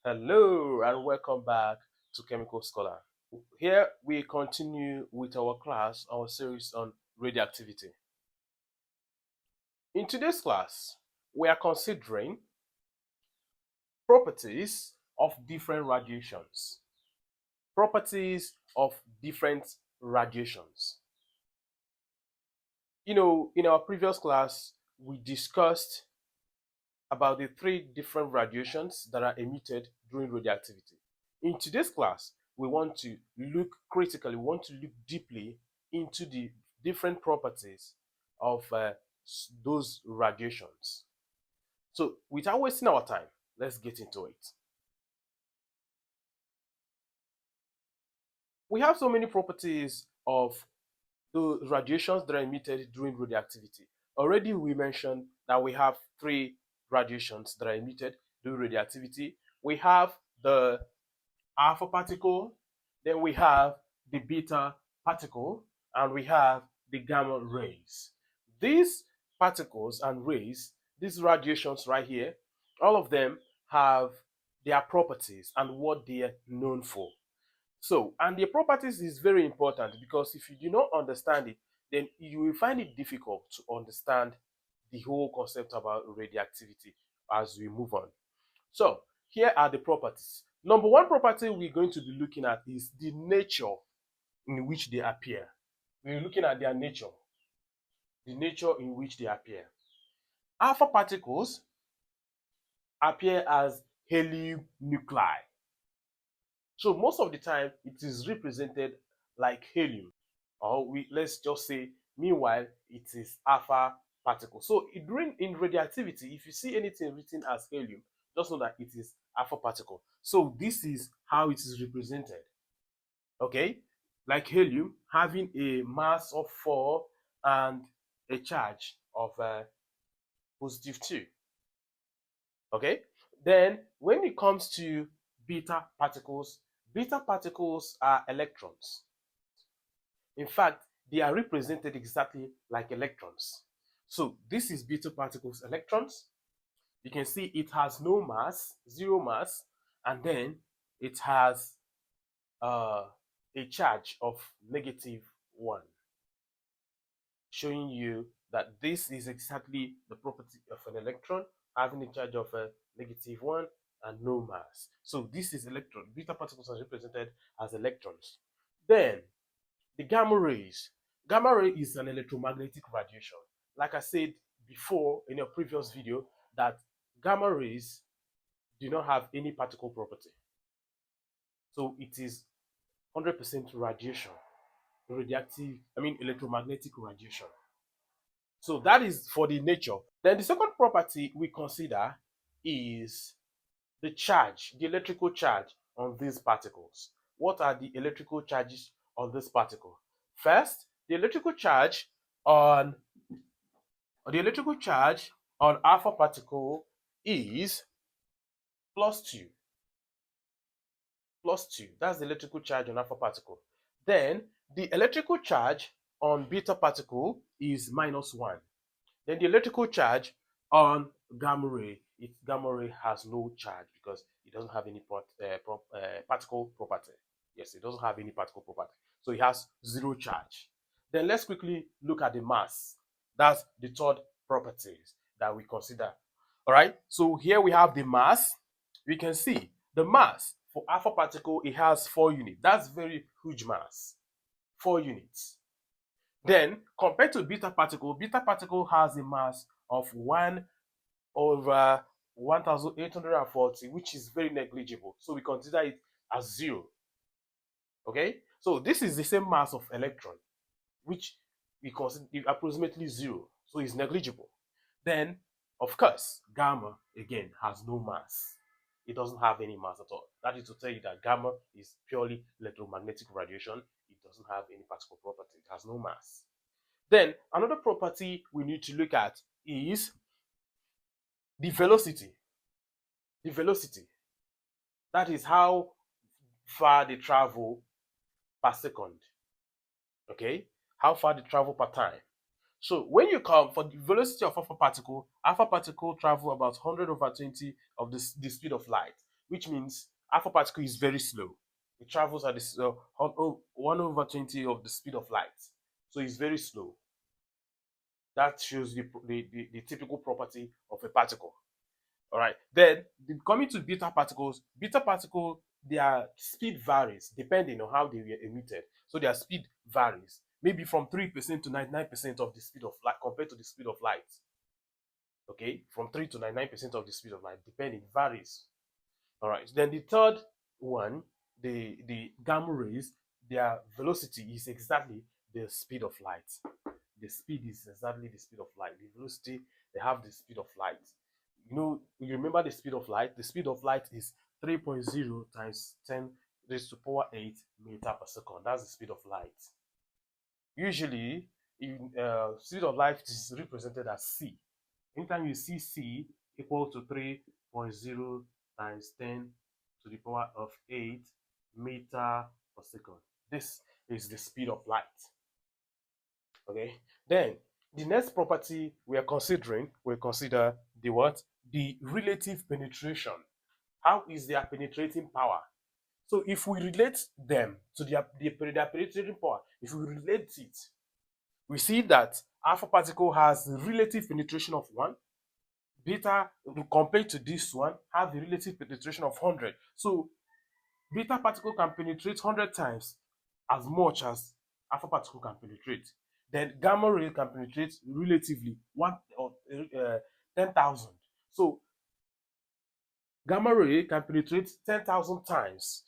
Hello and welcome back to Chemical Scholar. Here we continue with our series on radioactivity. In today's class, we are considering properties of different radiations. Properties of different radiations. In our previous class, we discussed about the three different radiations that are emitted during radioactivity. In today's class, we want to look critically, we want to look deeply into the different properties of those radiations. So, without wasting our time, let's get into it. We have so many properties of the radiations that are emitted during radioactivity. Already, we mentioned that we have three radiations that are emitted during radioactivity. We have the alpha particle, then we have the beta particle, and we have the gamma rays. These particles and rays, these radiations right here, all of them have their properties and what they are known for. So, and the properties is very important because if you do not understand it, then you will find it difficult to understand the whole concept about radioactivity as we move on. So, here are the properties. Number one property we're going to be looking at is the nature in which they appear. We're looking at their nature, the nature in which they appear. Alpha particles appear as helium nuclei. So most of the time, it is represented like helium, or let's just say, meanwhile, it is alpha particle. So during in radioactivity, if you see anything written as helium, just know that it is alpha particle. So this is how it is represented. Okay, like helium having a mass of 4 and a charge of positive 2. Okay, then when it comes to beta particles are electrons. In fact, they are represented exactly like electrons. So this is beta particles electrons. You can see it has no mass, zero mass, and then it has a charge of -1, showing you that this is exactly the property of an electron, having a charge of -1 and no mass. So this is electron. Beta particles are represented as electrons. Then the gamma rays. Gamma ray is an electromagnetic radiation. Like I said before in a previous video, that gamma rays do not have any particle property. So it is 100% radiation, electromagnetic radiation. So that is for the nature. Then the second property we consider is the charge, the electrical charge on these particles. What are the electrical charges on this particle? First, the electrical charge on alpha particle is +2. +2. That's the electrical charge on alpha particle. Then the electrical charge on beta particle is -1. Then the electrical charge on gamma ray has no charge because it doesn't have any particle property. Yes, it doesn't have any particle property. So it has zero charge. Then let's quickly look at the mass. That's the third properties that we consider. All right. So here we have the mass. We can see the mass for alpha particle, it has 4 units. That's very huge mass. 4 units. Then, compared to beta particle has a mass of 1 over 1840, which is very negligible. So we consider it as 0. Okay? So this is the same mass of electron, which we consider approximately 0. So it's negligible. Then, of course, gamma, again, has no mass. It doesn't have any mass at all. That is to tell you that gamma is purely electromagnetic radiation. It doesn't have any particle property. It has no mass. Then another property we need to look at is the velocity. The velocity. That is how far they travel per second. Okay? How far they travel per time. So when you come for the velocity of alpha particle travel about 100/20 of the speed of light, which means alpha particle is very slow. It travels at this 1/20 of the speed of light, so it's very slow. That shows the typical property of a particle. All right. Then coming to beta particles, their speed varies depending on how they were emitted. So their speed varies, maybe from 3% to 99% of the speed of light compared to the speed of light. Okay, from 3 to 99% of the speed of light, depending, varies. All right. Then the third one, the gamma rays, their velocity is exactly the speed of light. The speed is exactly the speed of light. The velocity, they have the speed of light. You remember the speed of light? The speed of light is 3.0 times 10 raised to power 8 meter per second. That's the speed of light. Usually, in speed of light is represented as c. Anytime you see c equal to 3.0 times 10 to the power of 8 meter per second, this is the speed of light. Okay. Then the next property we are considering, we consider the what? The relative penetration. How is their penetrating power? So if we relate them to their penetrating power, if we relate it, we see that alpha particle has relative penetration of 1. Beta, compared to this one, have the relative penetration of 100. So beta particle can penetrate 100 times as much as alpha particle can penetrate. Then gamma ray can penetrate relatively 10,000. So gamma ray can penetrate 10,000 times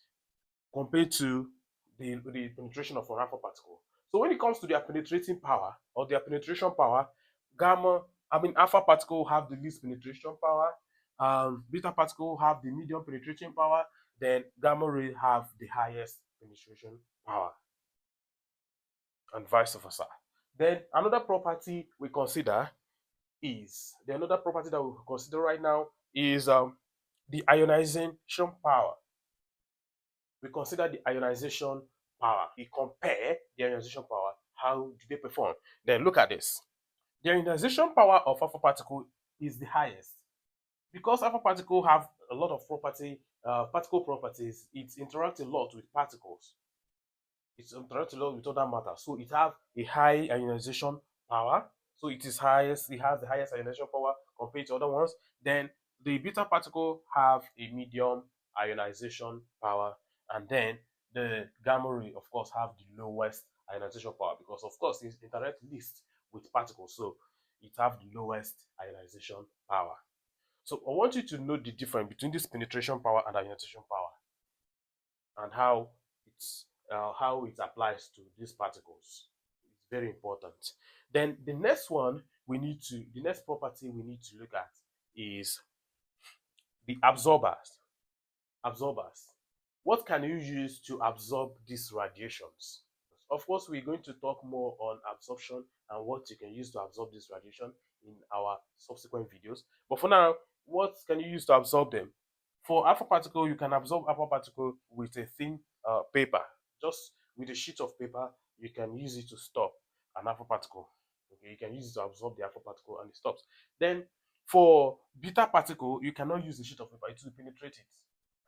compared to the penetration of an alpha particle. So when it comes to their penetrating power or their penetration power, alpha particle have the least penetration power, beta particle have the medium penetration power, then gamma ray have the highest penetration power, and vice versa. Then another property we consider another property that we consider right now is the ionization power. We consider the ionization power. We compare the ionization power. How do they perform? Then look at this. The ionization power of alpha particle is the highest. Because alpha particle have a lot of particle properties, it interacts a lot with particles. It interacts a lot with other matter. So it have a high ionization power. So it has the highest ionization power compared to other ones. Then the beta particle have a medium ionization power, and then the gamma ray, of course, have the lowest ionization power because, of course, it interacts least with particles, so it have the lowest ionization power. So I want you to know the difference between this penetration power and ionization power, and how it applies to these particles. It's very important. Then the next property we need to look at is the absorbers. Absorbers. What can you use to absorb these radiations? Of course, we're going to talk more on absorption and what you can use to absorb this radiation in our subsequent videos. But for now, what can you use to absorb them? For alpha particle, you can absorb alpha particle with a thin paper. Just with a sheet of paper, you can use it to stop an alpha particle. Okay, you can use it to absorb the alpha particle and it stops. Then for beta particle, you cannot use a sheet of paper, it will penetrate it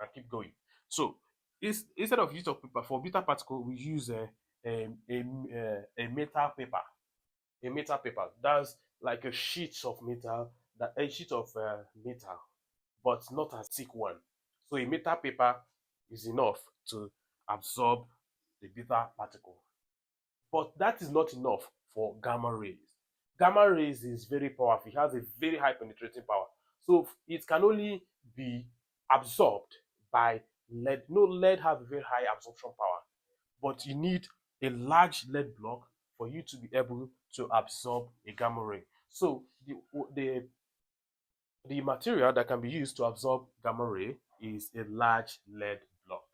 and keep going. So instead of sheet of paper, for beta particle, we use a metal paper. A metal paper. That's like a sheet of metal, metal, but not a thick one. So a metal paper is enough to absorb the beta particle. But that is not enough for gamma rays. Gamma rays is very powerful. It has a very high penetrating power. So it can only be absorbed by lead. No, lead have a very high absorption power, but you need a large lead block for you to be able to absorb a gamma ray. So the material that can be used to absorb gamma ray is a large lead block.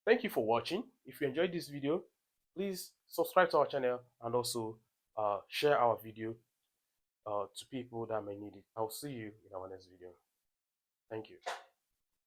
Thank you for watching. If you enjoyed this video, please subscribe to our channel and also share our video to people that may need it. I'll see you in our next video. Thank you.